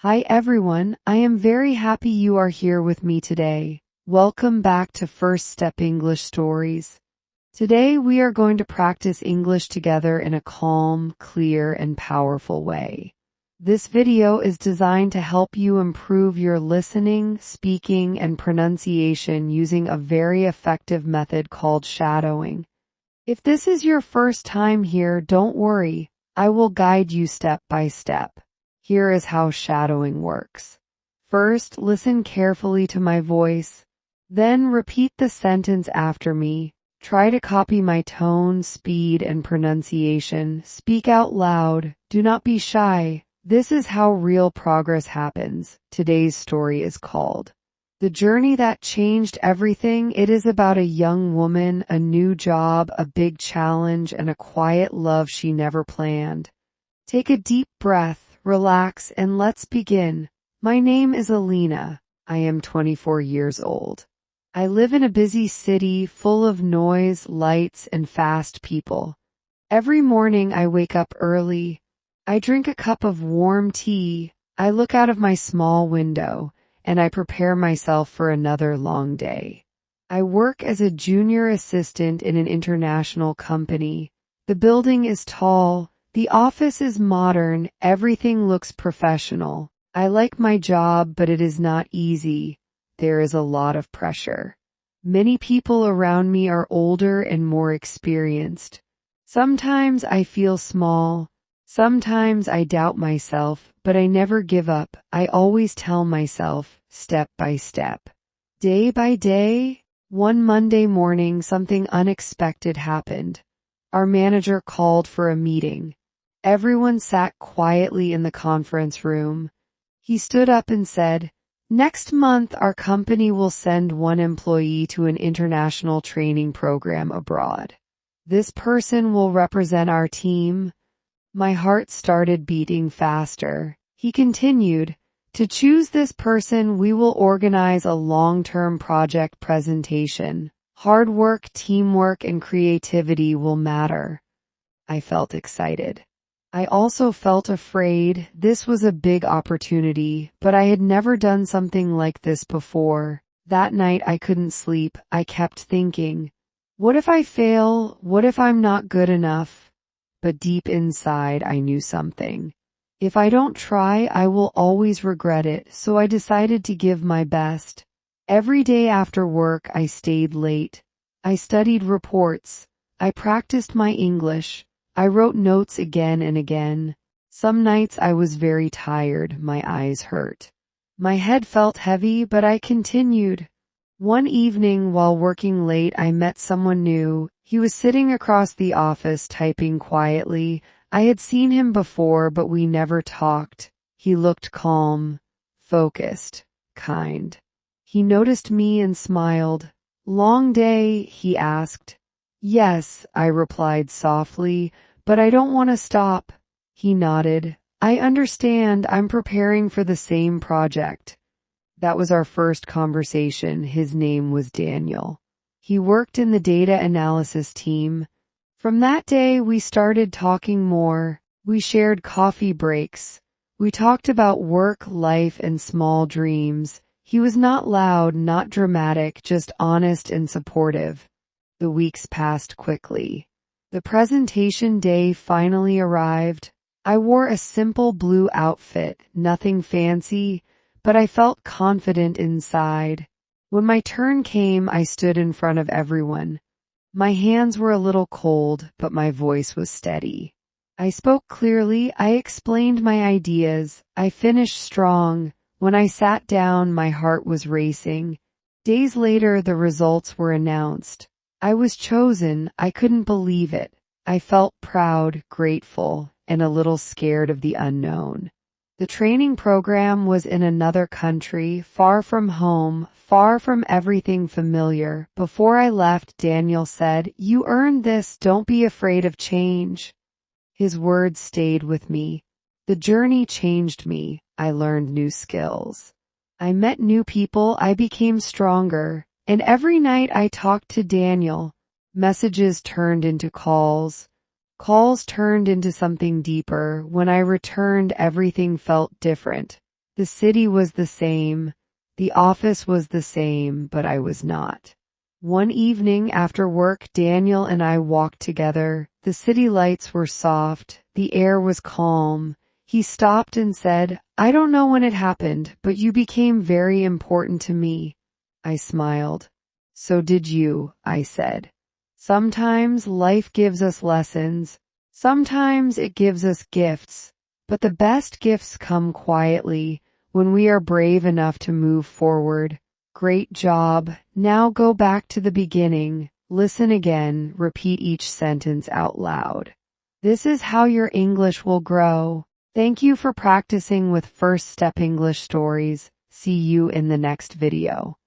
Hi everyone, I am very happy you are here with me today. Welcome back to First Step English Stories. Today we are going to practice English together in a calm, clear, and powerful way. This video is designed to help you improve your listening, speaking, and pronunciation using a very effective method called shadowing. If this is your first time here, don't worry. I will guide you step by step. Here is how shadowing works. First, listen carefully to my voice. Then repeat the sentence after me. Try to copy my tone, speed, and pronunciation. Speak out loud. Do not be shy. This is how real progress happens. Today's story is called The Journey That Changed Everything. It is about a young woman, a new job, a big challenge, and a quiet love she never planned. Take a deep breath. Relax and let's begin. My name is Elina. I am 24 years old. I live in a busy city full of noise, lights, and fast people. Every morning I wake up early. I drink a cup of warm tea. I look out of my small window, and I prepare myself for another long day. I work as a junior assistant in an international company. The building is tall. The office is modern, everything looks professional. I like my job, but it is not easy. There is a lot of pressure. Many people around me are older and more experienced. Sometimes I feel small. Sometimes I doubt myself, but I never give up. I always tell myself, step by step. Day by day, one Monday morning something unexpected happened. Our manager called for a meeting. Everyone sat quietly in the conference room. He stood up and said, "Next month our company will send one employee to an international training program abroad. This person will represent our team." My heart started beating faster. He continued, "To choose this person, we will organize a long-term project presentation. Hard work, teamwork, and creativity will matter." I felt excited. I also felt afraid. This was a big opportunity, but I had never done something like this before. That night I couldn't sleep. I kept thinking, what if I fail? What if I'm not good enough? But deep inside I knew something. If I don't try, I will always regret it, so I decided to give my best. Every day after work I stayed late. I studied reports. I practiced my English. I wrote notes again and again. Some nights I was very tired, my eyes hurt. My head felt heavy, but I continued. One evening while working late I met someone new. He was sitting across the office typing quietly. I had seen him before, but we never talked. He looked calm, focused, kind. He noticed me and smiled. "Long day?" he asked. "Yes," I replied softly, "but I don't want to stop." He nodded. "I understand. I'm preparing for the same project." That was our first conversation. His name was Daniel. He worked in the data analysis team. From that day, we started talking more. We shared coffee breaks. We talked about work, life, and small dreams. He was not loud, not dramatic, just honest and supportive. The weeks passed quickly. The presentation day finally arrived. I wore a simple blue outfit, nothing fancy, but I felt confident inside. When my turn came, I stood in front of everyone. My hands were a little cold, but my voice was steady. I spoke clearly. I explained my ideas. I finished strong. When I sat down, my heart was racing. Days later, the results were announced. I was chosen. I couldn't believe it. I felt proud, grateful, and a little scared of the unknown. The training program was in another country, far from home, far from everything familiar. Before I left, Daniel said, "You earned this. Don't be afraid of change." His words stayed with me. The journey changed me. I learned new skills. I met new people. I became stronger. And every night I talked to Daniel. Messages turned into calls. Calls turned into something deeper. When I returned, everything felt different. The city was the same. The office was the same, but I was not. One evening after work, Daniel and I walked together. The city lights were soft. The air was calm. He stopped and said, "I don't know when it happened, but you became very important to me." I smiled. "So did you," I said. Sometimes life gives us lessons. Sometimes it gives us gifts. But the best gifts come quietly, when we are brave enough to move forward. Great job. Now go back to the beginning. Listen again. Repeat each sentence out loud. This is how your English will grow. Thank you for practicing with First Step English Stories. See you in the next video.